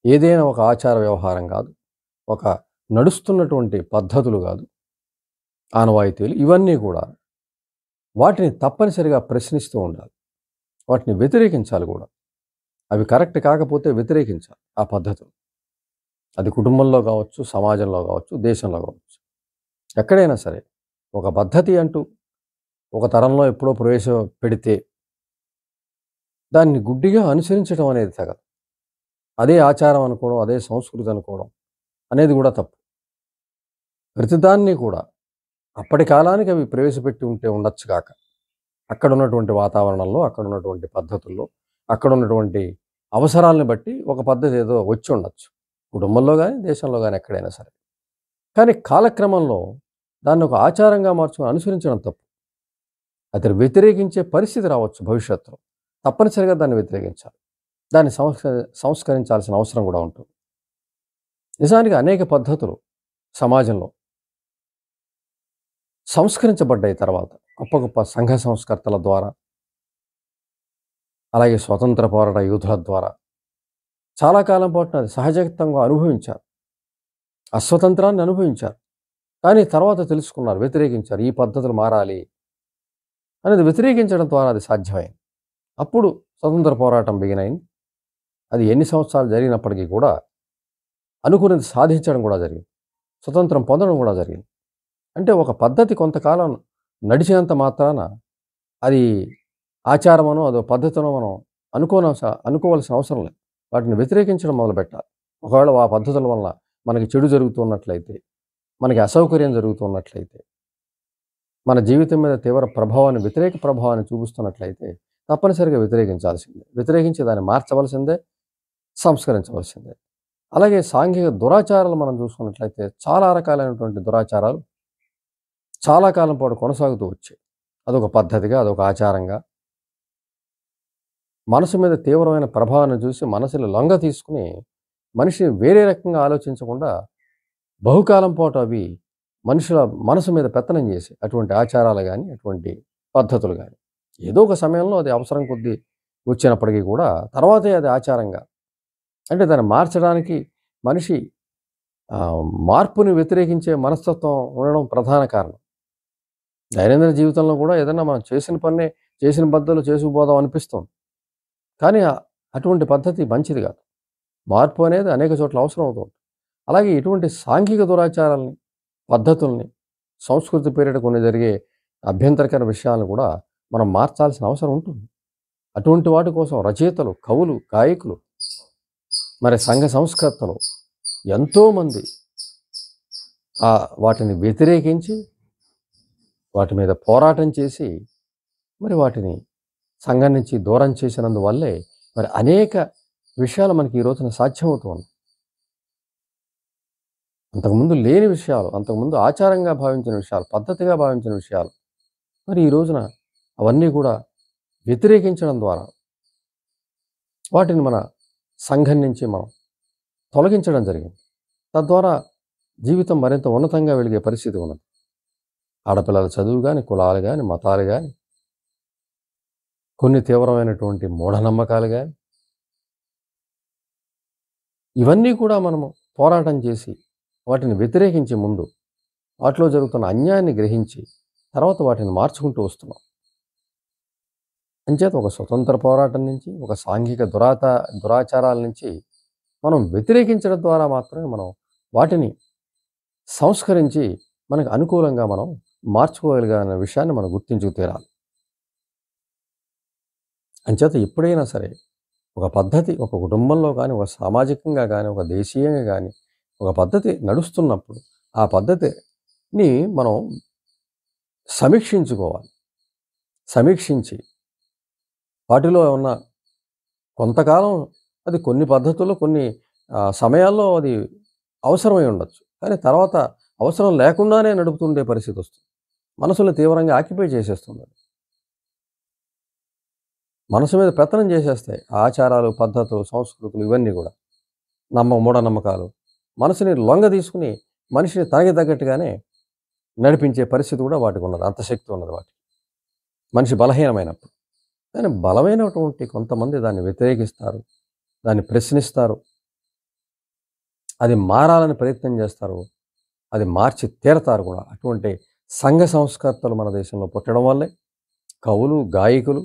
ఏదైనా ఒక ఆచార వ్యవహారం కాదు. ఒక నడుస్తున్నటువంటి పద్ధతులు కాదు. ఆనవాయితీలు ఇవన్నీ కూడా వాటిని తప్పనిసరిగా ప్రశ్నిస్తూ ఉండాలి. వాటిని వ్యతిరేకించాలి కూడా. అవి కరెక్ట్ కాకపోతే వ్యతిరేకించాలి ఆ పద్ధతులు. అది కుటుంబంలో కావచ్చు, సమాజంలో కావచ్చు, దేశంలో కావచ్చు. ఎక్కడైనా సరే ఒక పద్ధతి అంటూ ఒక తరంలో ఎప్పుడో ప్రవేశపెడితే దాన్ని గుడ్డిగా అనుసరించడం అనేది తగదు. అదే ఆచారం అనుకోవడం, అదే సంస్కృతి అనుకోవడం అనేది కూడా తప్పు. ప్రతిదాన్ని కూడా అప్పటి కాలానికి అవి ప్రవేశపెట్టి ఉంటే ఉండొచ్చు గాక. అక్కడున్నటువంటి వాతావరణంలో, అక్కడున్నటువంటి పద్ధతుల్లో, అక్కడున్నటువంటి అవసరాలను బట్టి ఒక పద్ధతి ఏదో వచ్చుండొచ్చు. కుటుంబంలో గాని, దేశంలో గాని ఎక్కడైనా సరే. కానీ కాలక్రమంలో దాన్ని ఒక ఆచారంగా మార్చుకొని అనుసరించడం తప్పు. అతను వ్యతిరేకించే పరిస్థితి రావచ్చు భవిష్యత్తులో. తప్పనిసరిగా దాన్ని వ్యతిరేకించాలి. దాన్ని సంస్కరించాల్సిన అవసరం కూడా ఉంటుంది. నిజానికి అనేక పద్ధతులు సమాజంలో సంస్కరించబడ్డాయి తర్వాత. గొప్ప గొప్ప సంఘ సంస్కర్తల ద్వారా, అలాగే స్వతంత్ర పోరాట యోధుల ద్వారా చాలా కాలం పాటున అది సహజత్వంగా అనుభవించారు. అస్వతంత్రాన్ని అనుభవించారు. కానీ తర్వాత తెలుసుకున్నారు, వ్యతిరేకించారు. ఈ పద్ధతులు మారాలి అనేది వ్యతిరేకించడం ద్వారా అది సాధ్యమైంది. అప్పుడు స్వతంత్ర పోరాటం బిగినైంది. అది ఎన్ని సంవత్సరాలు జరిగినప్పటికీ కూడా అనుకున్నది సాధించడం కూడా జరిగింది. స్వతంత్రం పొందడం కూడా జరిగింది. అంటే ఒక పద్ధతి కొంతకాలం నడిచినంత మాత్రాన అది ఆచారమనో, అదో పద్ధతనో మనం అనుకోవాల్సిన అవసరం లేదు. వాటిని వ్యతిరేకించడం మొదలుపెట్టాలి. ఒకవేళ ఆ పద్ధతుల వల్ల మనకి చెడు జరుగుతున్నట్లయితే, మనకి అసౌకర్యం జరుగుతున్నట్లయితే, మన జీవితం మీద తీవ్ర ప్రభావాన్ని, వ్యతిరేక ప్రభావాన్ని చూపిస్తున్నట్లయితే తప్పనిసరిగా వ్యతిరేకించాల్సిందే. వ్యతిరేకించి దాన్ని మార్చవలసిందే, సంస్కరించవలసిందే. అలాగే సాంఘిక దురాచారాలు మనం చూసుకున్నట్లయితే చాలా రకాలైనటువంటి దురాచారాలు చాలా కాలం పాటు కొనసాగుతూ వచ్చాయి. అదొక పద్ధతిగా, అదొక ఆచారంగా మనసు మీద తీవ్రమైన ప్రభావాన్ని చూసి మనసుని లొంగ తీసుకుని మనిషిని వేరే రకంగా ఆలోచించకుండా బహుకాలం పాటు అవి మనుషుల మనసు మీద పెత్తనం చేసి అటువంటి ఆచారాలు కానీ, అటువంటి పద్ధతులు కానీ ఏదో ఒక సమయంలో అది అవసరం కొద్దీ వచ్చినప్పటికీ కూడా తర్వాతే అది ఆచారంగా, అంటే దాన్ని మార్చడానికి మనిషి మార్పుని వ్యతిరేకించే మనస్తత్వం ఉండడం ప్రధాన కారణం. దైనందిన జీవితంలో కూడా ఏదైనా మనం చేసిన పన్నే చేసిన పద్ధతులు చేసుకుపోదాం అనిపిస్తుంది. కానీ అటువంటి పద్ధతి మంచిది కాదు. మార్పు అనేది అనేక చోట్ల అవసరం అవుతుంది. అలాగే ఇటువంటి సాంఘిక దురాచారాల్ని, పద్ధతుల్ని, సంస్కృతి పేరిట కొన్ని జరిగే అభ్యంతరకర విషయాలను కూడా మనం మార్చాల్సిన అవసరం ఉంటుంది. అటువంటి వాటి కోసం రచయితలు, కవులు, గాయకులు, మరి సంఘ సంస్కర్తలు ఎంతోమంది వాటిని వ్యతిరేకించి, వాటి మీద పోరాటం చేసి, మరి వాటిని సంఘం నుంచి దూరం చేసినందువల్లే మరి అనేక విషయాలు మనకి ఈ రోజున సాధ్యమవుతుంది. అంతకుముందు లేని విషయాలు, అంతకుముందు ఆచారంగా భావించిన విషయాలు, పద్ధతిగా భావించిన విషయాలు మరి ఈ రోజున అవన్నీ కూడా వ్యతిరేకించడం ద్వారా వాటిని మన సంఘం నుంచి మనం తొలగించడం జరిగింది. తద్వారా జీవితం మరింత ఉన్నతంగా వెలిగే పరిస్థితి ఉన్నది. ఆడపిల్లల చదువు కానీ, కులాలు కానీ, మతాలు కానీ, కొన్ని తీవ్రమైనటువంటి మూఢనమ్మకాలు కానీ, ఇవన్నీ కూడా మనము పోరాటం చేసి వాటిని వ్యతిరేకించే ముందు వాటిలో జరుగుతున్న అన్యాయాన్ని గ్రహించి తర్వాత వాటిని మార్చుకుంటూ వస్తున్నాం. అంచేత ఒక స్వతంత్ర పోరాటం నుంచి, ఒక సాంఘిక దురాచారాల నుంచి మనం వ్యతిరేకించడం ద్వారా మాత్రమే మనం వాటిని సంస్కరించి మనకు అనుకూలంగా మనం మార్చుకోగలిగానే విషయాన్ని మనం గుర్తించుకు తీరాలి. అంచేత ఎప్పుడైనా సరే ఒక పద్ధతి ఒక కుటుంబంలో కానీ, ఒక సామాజికంగా కానీ, ఒక దేశీయంగా కానీ ఒక పద్ధతి నడుస్తున్నప్పుడు ఆ పద్ధతిని మనం సమీక్షించుకోవాలి. సమీక్షించి వాటిలో ఉన్న కొంతకాలం అది కొన్ని పద్ధతుల్లో, కొన్ని సమయాల్లో అది అవసరమై ఉండొచ్చు. కానీ తర్వాత అవసరం లేకుండానే నడుపుతుండే పరిస్థితి వస్తుంది. మనసుని తీవ్రంగా ఆక్యుపై చేసేస్తుంది. మనసు మీద పెత్తనం చేసేస్తాయి ఆచారాలు, పద్ధతులు, సంస్కృతులు ఇవన్నీ కూడా. మూఢనమ్మకాలు మనసుని లొంగ తీసుకుని మనిషిని తనకి తగ్గట్టుగానే నడిపించే పరిస్థితి కూడా వాటికి ఉన్నది. అంత శక్తి ఉన్నది వాటికి, మనిషి బలహీనమైనప్పుడు. కానీ బలమైనటువంటి కొంతమంది దాన్ని వ్యతిరేకిస్తారు, దాన్ని ప్రశ్నిస్తారు. అది మారాలని ప్రయత్నం చేస్తారు. అది మార్చి తీరతారు కూడా. అటువంటి సంఘ సంస్కర్తలు మన దేశంలో పుట్టడం వల్లే, కవులు, గాయకులు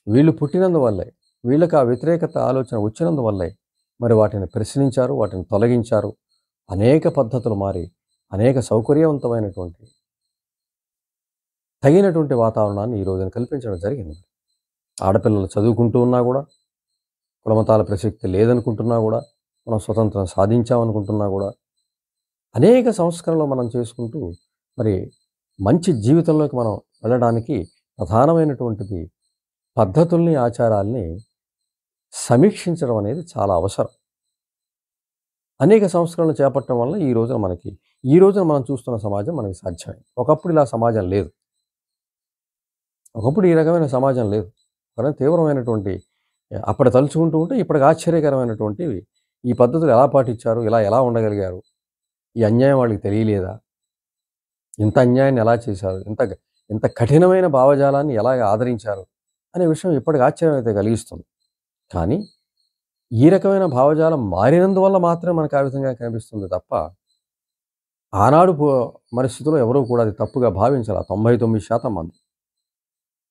వీళ్ళు పుట్టినందువల్లే, వీళ్ళకి ఆ వ్యతిరేకత ఆలోచన వచ్చినందువల్లే మరి వాటిని ప్రశ్నించారు, వాటిని తొలగించారు. అనేక పద్ధతులు మారి, అనేక సౌకర్యవంతమైనటువంటి, తగినటువంటి వాతావరణాన్ని ఈ రోజున కల్పించడం జరిగింది. ఆడపిల్లలు చదువుకుంటూ ఉన్నా కూడా, కులమతాల ప్రసక్తి లేదనుకుంటున్నా కూడా, మనం స్వతంత్రం సాధించామనుకుంటున్నా కూడా, అనేక సంస్కరణలు మనం చేసుకుంటూ మరి మంచి జీవితంలోకి మనం వెళ్ళడానికి ప్రధానమైనటువంటిది పద్ధతుల్ని, ఆచారాల్ని సమీక్షించడం అనేది చాలా అవసరం. అనేక సంస్కరణలు చేపట్టడం వల్ల ఈ రోజున మనం చూస్తున్న సమాజం మనకి సాధ్యమైంది. ఒకప్పుడు ఇలా సమాజం లేదు. ఒకప్పుడు ఈ రకమైన సమాజం లేదు. కానీ తీవ్రమైనటువంటి అప్పుడు తలుచుకుంటూ ఉంటే ఇప్పటికి ఆశ్చర్యకరమైనటువంటివి ఈ పద్ధతులు ఎలా పాటించారు, ఎలా ఉండగలిగారు, ఈ అన్యాయం వాళ్ళకి తెలియలేదా, ఇంత అన్యాయాన్ని ఎలా చేశారు, ఇంత కఠినమైన భావజాలాన్ని ఎలాగ ఆదరించారు అనే విషయం ఇప్పటికి ఆశ్చర్యం అయితే కలిగిస్తుంది. కానీ ఈ రకమైన భావజాలం మారినందువల్ల మాత్రమే మనకు ఆ విధంగా కనిపిస్తుంది తప్ప, ఆనాడు పరిస్థితుల్లో ఎవరూ కూడా అది తప్పుగా భావించాల. 99% మంది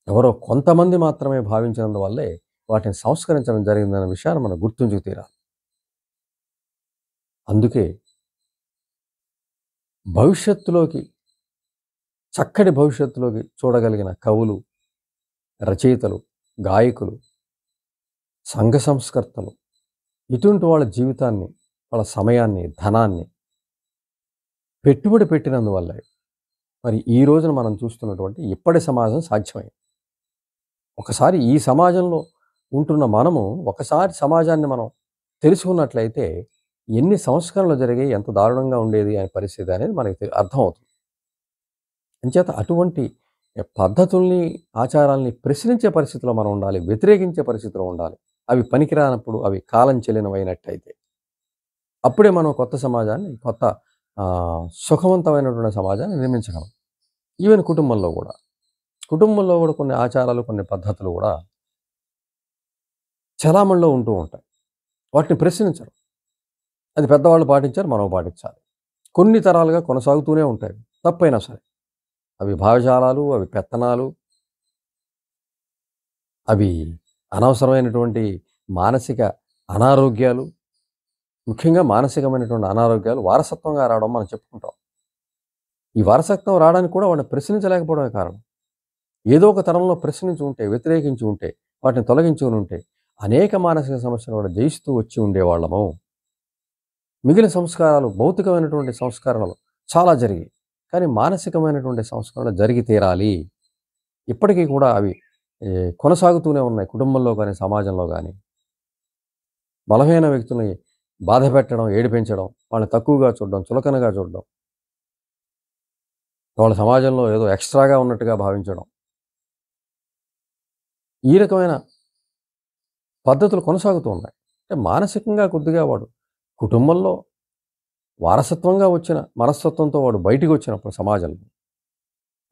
ఎవరో కొంతమంది మాత్రమే భావించినందువల్లే వాటిని సంస్కరించడం జరిగిందనే విషయాన్ని మనం గుర్తుంచుకు తీరాలి. అందుకే చక్కటి భవిష్యత్తులోకి చూడగలిగిన కవులు, రచయితలు, గాయకులు, సంఘ సంస్కర్తలు ఇటువంటి వాళ్ళ జీవితాన్ని, వాళ్ళ సమయాన్ని, ధనాన్ని పెట్టుబడి పెట్టినందువల్లే మరి ఈ రోజున మనం చూస్తున్నటువంటి ఇప్పటి సమాజం సాధ్యమైంది. ఒకసారి ఈ సమాజంలో ఉంటున్న మనము ఒకసారి సమాజాన్ని మనం తెలుసుకున్నట్లయితే ఎన్ని సంస్కరణలు జరిగాయి, ఎంత దారుణంగా ఉండేది అనే పరిస్థితి అనేది మనకి అర్థమవుతుంది. అంచేత అటువంటి పద్ధతుల్ని, ఆచారాల్ని ప్రశ్నించే పరిస్థితిలో మనం ఉండాలి, వ్యతిరేకించే పరిస్థితిలో ఉండాలి. అవి పనికిరానప్పుడు, అవి కాలం చెల్లినవైనట్టయితే అప్పుడే మనం కొత్త సుఖవంతమైనటువంటి సమాజాన్ని నిర్మించగలం. ఈవెన్ కుటుంబంలో కూడా కొన్ని ఆచారాలు, కొన్ని పద్ధతులు కూడా చలామణిలో ఉంటూ ఉంటాయి. వాటిని ప్రశ్నించరు. అది పెద్దవాళ్ళు పాటించారు, మనం పాటించాలి. కొన్ని తరాలుగా కొనసాగుతూనే ఉంటాయి, తప్పైనా సరే. అవి భావజాలాలు, అవి పెత్తనాలు, అవి అనవసరమైనటువంటి మానసిక అనారోగ్యాలు, ముఖ్యంగా మానసికమైనటువంటి అనారోగ్యాలు వారసత్వంగా రావడం మనం చెప్పుకుంటాం. ఈ వారసత్వం రావడానికి కూడా వాటిని ప్రశ్నించలేకపోవడమే కారణం. ఏదో ఒక తరంలో ప్రశ్నించి ఉంటే, వ్యతిరేకించి ఉంటే, వాటిని తొలగించుకుని ఉంటే అనేక మానసిక సమస్యలు కూడా జయిస్తూ వచ్చి ఉండేవాళ్ళము. మిగిలిన సంస్కారాలు, భౌతికమైనటువంటి సంస్కరణలు చాలా జరిగాయి. కానీ మానసికమైనటువంటి సంస్కరణలు జరిగి తీరాలి. ఇప్పటికీ కూడా అవి కొనసాగుతూనే ఉన్నాయి. కుటుంబంలో కానీ, సమాజంలో కానీ బలమైన వ్యక్తుల్ని బాధ పెట్టడం, ఏడిపించడం, వాళ్ళని తక్కువగా చూడడం, చులకనగా చూడడం, వాళ్ళ సమాజంలో ఏదో ఎక్స్ట్రాగా ఉన్నట్టుగా భావించడం, ఈ రకమైన పద్ధతులు కొనసాగుతూ ఉన్నాయి. అంటే మానసికంగా కొద్దిగా వాడు కుటుంబంలో వారసత్వంగా వచ్చిన మనస్తత్వంతో వాడు బయటికి వచ్చినప్పుడు సమాజంలో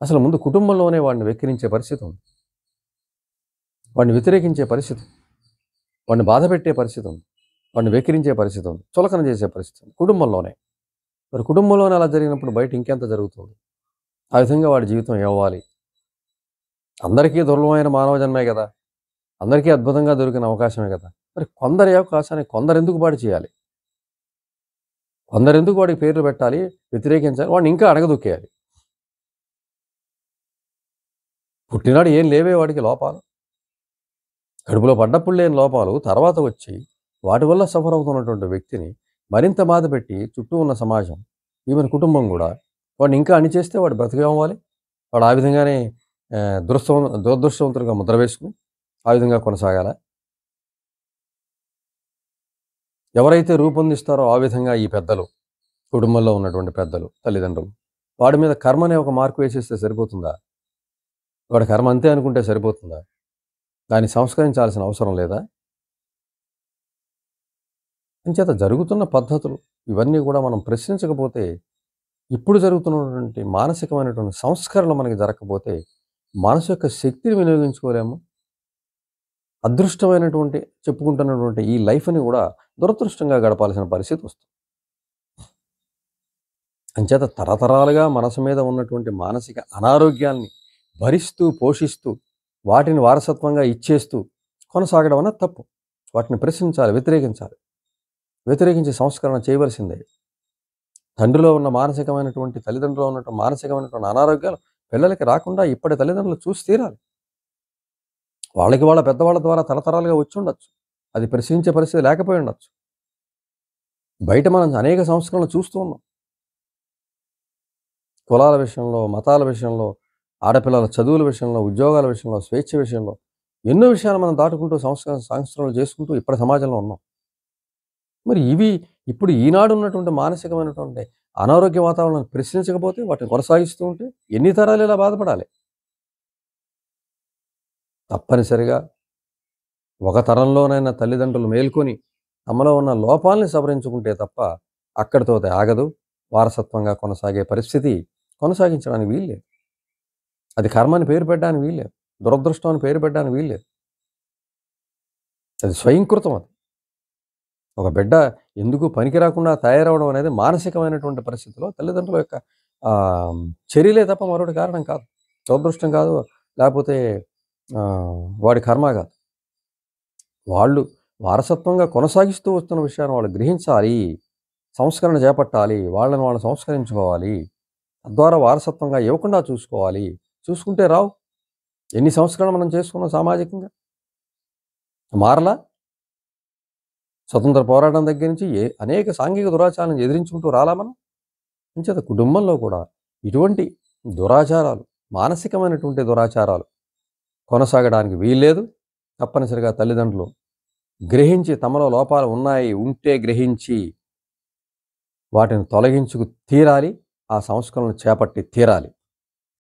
అసలు ముందు కుటుంబంలోనే వాడిని వెక్కిరించే పరిస్థితి ఉంది, వాడిని వ్యతిరేకించే పరిస్థితి, వాడిని బాధ పెట్టే పరిస్థితి ఉంది, వాడిని వెక్కిరించే పరిస్థితి ఉంది, చులకన చేసే పరిస్థితి ఉంది కుటుంబంలోనే. మరి కుటుంబంలోనే అలా జరిగినప్పుడు బయట ఇంకెంత జరుగుతుంది? ఆ విధంగా వాడి జీవితం ఏవ్వాలి? అందరికీ దుర్లభమైన మానవ జన్మే కదా, అందరికీ అద్భుతంగా దొరికిన అవకాశమే కదా. మరి కొందరి అవకాశాన్ని కొందరెందుకు పాడు చేయాలి? కొందరెందుకు వాడికి పేర్లు పెట్టాలి, వ్యతిరేకించాలి, వాడిని ఇంకా అడగదొక్కేయాలి? పుట్టినాడు ఏం లేవే వాడికి లోపాలు, కడుపులో పడ్డప్పుడు లేని లోపాలు తర్వాత వచ్చి వాటి వల్ల సఫర్ అవుతున్నటువంటి వ్యక్తిని మరింత బాధ పెట్టి చుట్టూ ఉన్న సమాజం, ఈవెన్ కుటుంబం కూడా వాడిని ఇంకా అణిచేస్తే వాడు బ్రతికేమవ్వాలి? వాడు ఆ విధంగానే దురదృష్టవంతులుగా ముద్ర వేసుకుని ఆ విధంగా కొనసాగాల? ఎవరైతే రూపొందిస్తారో ఆ విధంగా ఈ పెద్దలు, కుటుంబంలో ఉన్నటువంటి పెద్దలు, తల్లిదండ్రులు, వాడి మీద కర్మనే ఒక మార్కు వేసేస్తే సరిపోతుందా? వాడి కర్మ అంతే అనుకుంటే సరిపోతుందా? దాన్ని సంస్కరించాల్సిన అవసరం లేదా? అంచేత జరుగుతున్న పద్ధతులు ఇవన్నీ కూడా మనం ప్రశ్నించకపోతే, ఇప్పుడు జరుగుతున్నటువంటి మానసికమైనటువంటి సంస్కరణలు మనకి జరగకపోతే మనసు యొక్క శక్తిని వినియోగించుకోలేము. అదృష్టమైనటువంటి చెప్పుకుంటున్నటువంటి ఈ లైఫ్ని కూడా దురదృష్టంగా గడపాల్సిన పరిస్థితి వస్తుంది. అంచేత తరతరాలుగా మనసు మీద ఉన్నటువంటి మానసిక అనారోగ్యాల్ని భరిస్తూ, పోషిస్తూ, వాటిని వారసత్వంగా ఇచ్చేస్తూ కొనసాగడం అన్నది తప్పు. వాటిని ప్రశ్నించాలి, వ్యతిరేకించాలి. వ్యతిరేకించి సంస్కరణ చేయవలసిందే. తండ్రిలో ఉన్న మానసికమైనటువంటి, తల్లిదండ్రులో ఉన్నటువంటి మానసికమైనటువంటి అనారోగ్యాలు పిల్లలకి రాకుండా ఇప్పటి తల్లిదండ్రులు చూసి తీరాలి. వాళ్ళకి వాళ్ళ పెద్దవాళ్ళ ద్వారా తరతరాలుగా వచ్చి ఉండొచ్చు. అది ప్రశ్నించే పరిస్థితి లేకపోయి ఉండొచ్చు. బయట మనం అనేక సంస్కరణలు చూస్తూ ఉన్నాం. కులాల విషయంలో, మతాల విషయంలో, ఆడపిల్లల చదువుల విషయంలో, ఉద్యోగాల విషయంలో, స్వేచ్ఛ విషయంలో ఎన్నో విషయాలు మనం దాటుకుంటూ సంస్కరణలు చేసుకుంటూ ఇప్పటి సమాజంలో ఉన్నాం. మరి ఇవి ఇప్పుడు ఈనాడు ఉన్నటువంటి మానసికమైనటువంటి అనారోగ్య వాతావరణాన్ని ప్రశ్నించకపోతే, వాటిని కొనసాగిస్తూ ఉంటే ఎన్ని తరాలు ఇలా బాధపడాలి? తప్పనిసరిగా ఒక తరంలోనైనా తల్లిదండ్రులు మేల్కొని తమలో ఉన్న లోపాలని సవరించుకుంటే తప్ప అక్కడితో ఆగదు. వారసత్వంగా కొనసాగే పరిస్థితి కొనసాగించడానికి వీల్లేదు. అది కర్మని పేరు పెట్టడానికి వీల్లేదు. దురదృష్టం అని పేరు పెట్టడానికి వీల్లేదు. అది స్వయంకృతం. అది ఒక బిడ్డ ఎందుకు పనికి రాకుండా తయారవడం అనేది మానసికమైనటువంటి పరిస్థితిలో తల్లిదండ్రుల యొక్క చర్యలే తప్ప మరొకటి కారణం కాదు. దురదృష్టం కాదు, లేకపోతే వాడి కర్మ కాదు. వాళ్ళు వారసత్వంగా కొనసాగిస్తూ వస్తున్న విషయాన్ని వాళ్ళు గ్రహించాలి, సంస్కరణ చేపట్టాలి, వాళ్ళని వాళ్ళు సంస్కరించుకోవాలి. తద్వారా వారసత్వంగా ఇవ్వకుండా చూసుకోవాలి. చూసుకుంటే రావు. ఎన్ని సంస్కరణ మనం చేసుకున్నాం సామాజికంగా, మారలా. స్వతంత్ర పోరాటం దగ్గర నుంచి అనేక సాంఘిక దురాచారాలను ఎదిరించుకుంటూ రాలా మనం. అంచేత కుటుంబంలో కూడా ఇటువంటి దురాచారాలు, మానసికమైనటువంటి దురాచారాలు కొనసాగడానికి వీల్లేదు. తప్పనిసరిగా తల్లిదండ్రులు గ్రహించి, తమలో లోపాలు ఉంటే గ్రహించి వాటిని తొలగించుకు తీరాలి. ఆ సంస్కరణలు చేపట్టి తీరాలి.